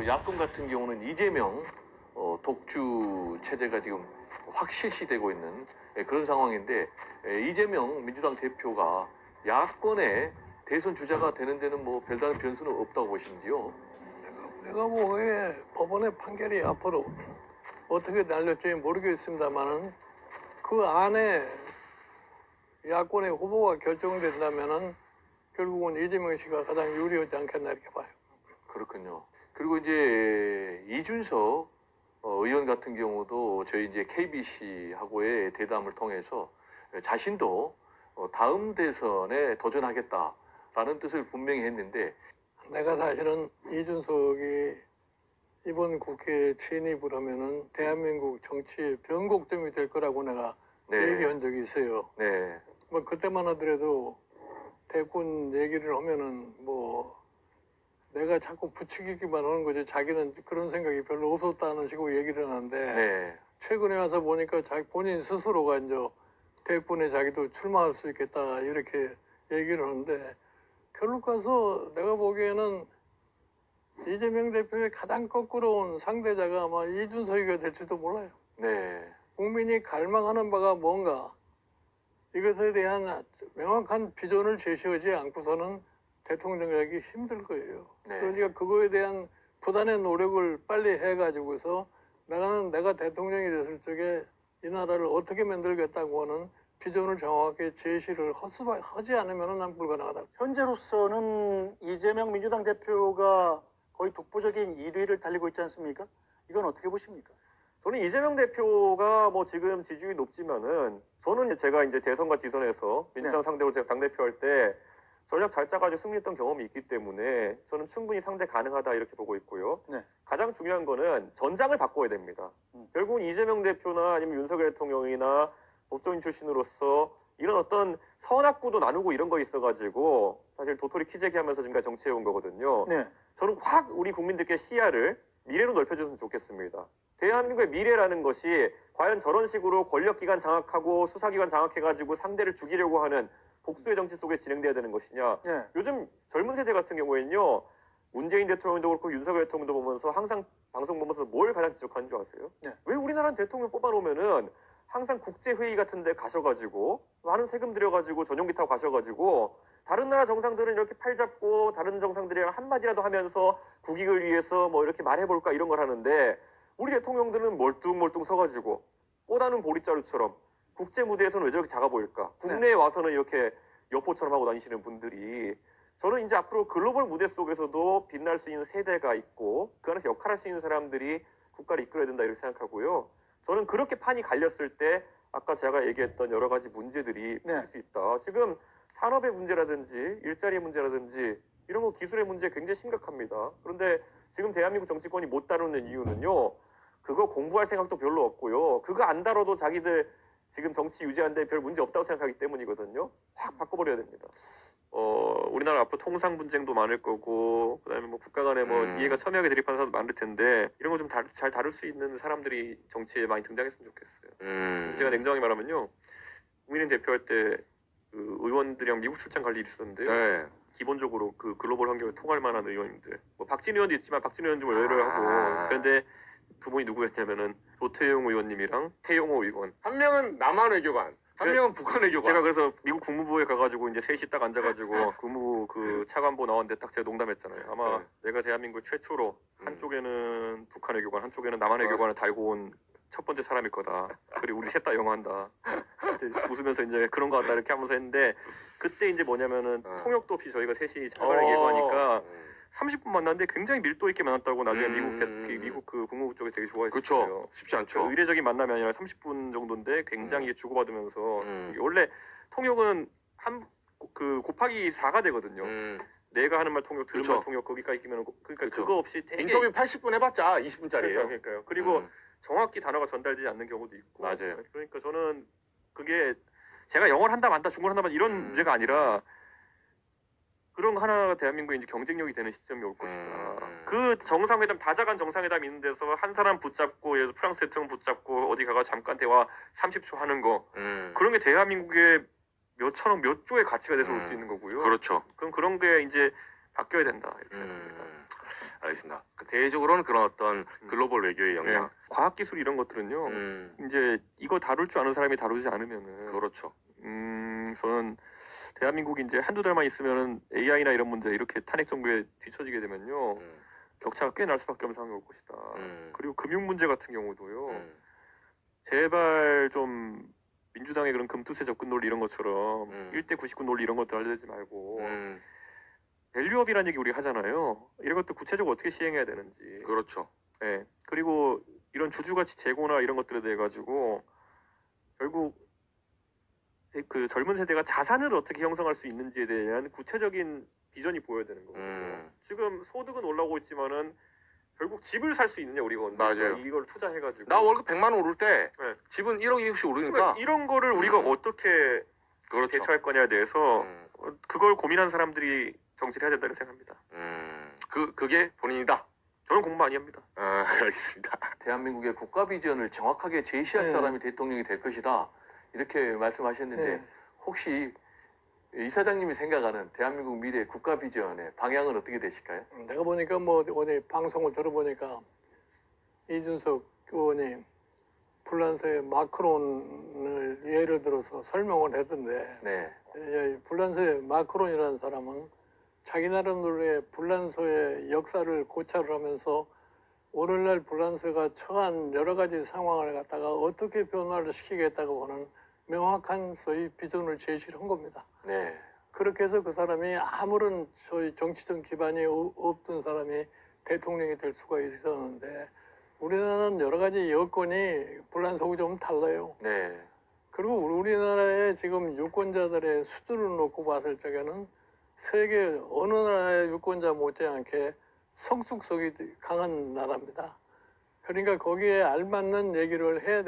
야권 같은 경우는 이재명 독주 체제가 지금 확 실시되고 있는 그런 상황인데, 이재명 민주당 대표가 야권의 대선 주자가 되는 데는 뭐 별다른 변수는 없다고 보시는지요? 내가 보기에 법원의 판결이 앞으로 어떻게 날릴지 모르겠습니다만은 그 안에 야권의 후보가 결정된다면은 결국은 이재명 씨가 가장 유리하지 않겠나 이렇게 봐요. 그렇군요. 그리고 이제 이준석 의원 같은 경우도 저희 이제 KBC하고의 대담을 통해서 자신도 다음 대선에 도전하겠다라는 뜻을 분명히 했는데, 내가 사실은 이준석이 이번 국회에 진입을 하면은 대한민국 정치의 변곡점이 될 거라고 내가 얘기한 적이 있어요. 네. 뭐 그때만 하더라도 대권 얘기를 하면은 뭐 내가 자꾸 부추기기만 하는 거지 자기는 그런 생각이 별로 없었다는 식으로 얘기를 하는데 최근에 와서 보니까 자기 본인 스스로가 이제 대권에 자기도 출마할 수 있겠다 이렇게 얘기를 하는데, 결국 가서 내가 보기에는 이재명 대표의 가장 거꾸로운 상대자가 아마 이준석이가 될지도 몰라요. 네. 국민이 갈망하는 바가 뭔가 이것에 대한 명확한 비전을 제시하지 않고서는 대통령하기 힘들 거예요. 그러니까 그거에 대한 부단의 노력을 빨리 해가지고서 내가 대통령이 됐을 적에 이 나라를 어떻게 만들겠다고 하는 비전을 정확하게 제시를 하지 않으면 난 불가능하다. 현재로서는 이재명 민주당 대표가 거의 독보적인 1위를 달리고 있지 않습니까? 이건 어떻게 보십니까? 저는 이재명 대표가 뭐 지금 지지율이 높지만은, 저는 제가 이제 대선과 지선에서 민주당 상대로 제가 당대표할 때 전략 잘 짜가지고 승리했던 경험이 있기 때문에 저는 충분히 상대 가능하다 이렇게 보고 있고요. 가장 중요한 거는 전장을 바꿔야 됩니다. 결국은 이재명 대표나 아니면 윤석열 대통령이나 법조인 출신으로서 이런 어떤 선악구도 나누고 이런 거 있어가지고 사실 도토리 키재기 하면서 지금까지 정치해 온 거거든요. 저는 확 우리 국민들께 시야를 미래로 넓혀줬으면 좋겠습니다. 대한민국의 미래라는 것이 과연 저런 식으로 권력기관 장악하고 수사기관 장악해가지고 상대를 죽이려고 하는 복수의 정치 속에 진행돼야 되는 것이냐. 요즘 젊은 세대 같은 경우에는요, 문재인 대통령도 그렇고 윤석열 대통령도 보면서 항상 방송 보면서 뭘 가장 지적하는 줄 아세요? 왜 우리나라는 대통령 뽑아놓으면은 항상 국제회의 같은 데 가셔가지고 많은 세금 들여가지고 전용기 타고 가셔가지고 다른 나라 정상들은 이렇게 팔 잡고 다른 정상들이랑 한마디라도 하면서 국익을 위해서 뭐 이렇게 말해볼까 이런 걸 하는데, 우리 대통령들은 멀뚱멀뚱 서가지고 꼬다는 보릿자루처럼 국제 무대에서는 왜 저렇게 작아 보일까? 국내에 와서는 이렇게 여포처럼 하고 다니시는 분들이, 저는 이제 앞으로 글로벌 무대 속에서도 빛날 수 있는 세대가 있고 그 안에서 역할할 수 있는 사람들이 국가를 이끌어야 된다 이렇게 생각하고요. 저는 그렇게 판이 갈렸을 때 아까 제가 얘기했던 여러 가지 문제들이 생길 수 있다. 지금 산업의 문제라든지 일자리의 문제라든지 이런 거 기술의 문제 굉장히 심각합니다. 그런데 지금 대한민국 정치권이 못 다루는 이유는요, 그거 공부할 생각도 별로 없고요, 그거 안 다뤄도 자기들 지금 정치 유지하는데 별 문제 없다고 생각하기 때문이거든요. 확 바꿔버려야 됩니다. 우리나라 앞으로 통상 분쟁도 많을 거고, 그다음에 뭐 국가 간에 뭐 이해가 첨예하게 대립하는 사람도 많을 텐데, 이런 거 좀 잘 다룰 수 있는 사람들이 정치에 많이 등장했으면 좋겠어요. 제가 냉정하게 말하면요, 국민의힘 대표할 때 그 의원들이랑 미국 출장 갈 일이 있었는데요. 기본적으로 그 글로벌 환경을 통할 만한 의원님들, 뭐 박진 의원도 있지만 박진 의원 좀 외를 하고, 그런데 두 분이 누구였냐면은 조태용 의원님이랑 태용호 의원. 한 명은 남한 외교관, 한 명은 북한 외교관. 제가 그래서 미국 국무부에 가가지고 이제 셋이 딱 앉아가지고 국무부 그 차관보 나왔는데 딱 제가 농담했잖아요. 아마 내가 대한민국 최초로 한쪽에는 북한 외교관, 한쪽에는 남한 외교관을 달고 온 첫 번째 사람일 거다. 그리고 우리 셋 다 영어한다. 웃으면서 이제 그런 거 같다 이렇게 하면서 했는데, 그때 이제 뭐냐면은 통역도 없이 저희가 셋이 차관을 예고하니까 30분 만났는데 굉장히 밀도 있게 만났다고 나중에 미국 그 국무부 쪽에 되게 좋아했어요. 그렇죠. 쉽지 않죠. 그러니까 의례적인 만남이 아니라 30분 정도인데 굉장히 주고받으면서 원래 통역은 그 곱하기 4가 되거든요. 내가 하는 말 통역, 들은 말 통역, 거기까지 끼면 그러니까 그거 없이 되게 인터뷰 80분 해봤자 20분짜리예요. 그러니까요. 그리고 정확히 단어가 전달되지 않는 경우도 있고. 맞아요. 그러니까 저는 그게 제가 영어를 한다 만다 중국어를 한다 만다 이런 문제가 아니라, 그런 거 하나가 대한민국의 이제 경쟁력이 되는 시점이 올 것이다. 그 정상회담, 다자간 정상회담 있는 데서 한 사람 붙잡고, 예를 들어 프랑스 대통령 붙잡고 어디 가가 잠깐 대화 30초 하는 거, 그런 게 대한민국의 몇 천억, 몇 조의 가치가 돼서 올 수 있는 거고요. 그렇죠. 그럼 그런 게 이제 바뀌어야 된다 이렇게 생각합니다. 알겠습니다. 그 대외적으로는 그런 어떤 글로벌 외교의 영향. 네. 과학기술 이런 것들은요. 이제 이거 다룰 줄 아는 사람이 다루지 않으면은 그렇죠. 저는 대한민국이 이제 한두 달만 있으면은 AI나 이런 문제 이렇게 탄핵 정부에 뒤처지게 되면요. 격차가 꽤 날 수밖에 없는 상황이 올 것이다. 그리고 금융 문제 같은 경우도요. 제발 좀 민주당의 그런 금투세 접근 논리 이런 것처럼 1대 99 논리 이런 것들 알려들지 말고 밸류업이라는 얘기 우리가 하잖아요. 이런 것도 구체적으로 어떻게 시행해야 되는지. 그렇죠. 네. 그리고 이런 주주가치 재고나 이런 것들에 대해 가지고 결국 그 젊은 세대가 자산을 어떻게 형성할 수 있는지에 대한 구체적인 비전이 보여야 되는 거거든요. 지금 소득은 올라오고 있지만은 결국 집을 살 수 있느냐 우리가 언제 맞아요. 이걸 투자해가지고 나 월급 100만 원 오를 때 네. 집은 1억 2억씩 오르니까 그러니까 이런 거를 우리가 어떻게 그렇죠. 대처할 거냐에 대해서 그걸 고민한 사람들이 정치를 해야 된다고 생각합니다. 그게 본인이다. 저는 공부 많이 합니다. 알겠습니다. 대한민국의 국가 비전을 정확하게 제시할 네. 사람이 대통령이 될 것이다. 이렇게 말씀하셨는데 네. 혹시 이사장님이 생각하는 대한민국 미래 국가 비전의 방향은 어떻게 되실까요? 내가 보니까 뭐 어디 방송을 들어보니까 이준석 의원이 불란서의 마크론을 예를 들어서 설명을 했던데 네. 불란서의 마크론이라는 사람은 자기 나름대로의 불란서의 역사를 고찰을 하면서 오늘날 불란서가 처한 여러 가지 상황을 갖다가 어떻게 변화를 시키겠다고 하는 명확한 소위 비전을 제시를 한 겁니다. 네. 그렇게 해서 그 사람이 아무런 저희 정치적 기반이 없던 사람이 대통령이 될 수가 있었는데 우리나라는 여러 가지 여건이 불란서하고 좀 달라요. 네. 그리고 우리나라의 지금 유권자들의 수준을 놓고 봤을 적에는 세계 어느 나라의 유권자 못지않게 성숙성이 강한 나라입니다. 그러니까 거기에 알맞는 얘기를 해야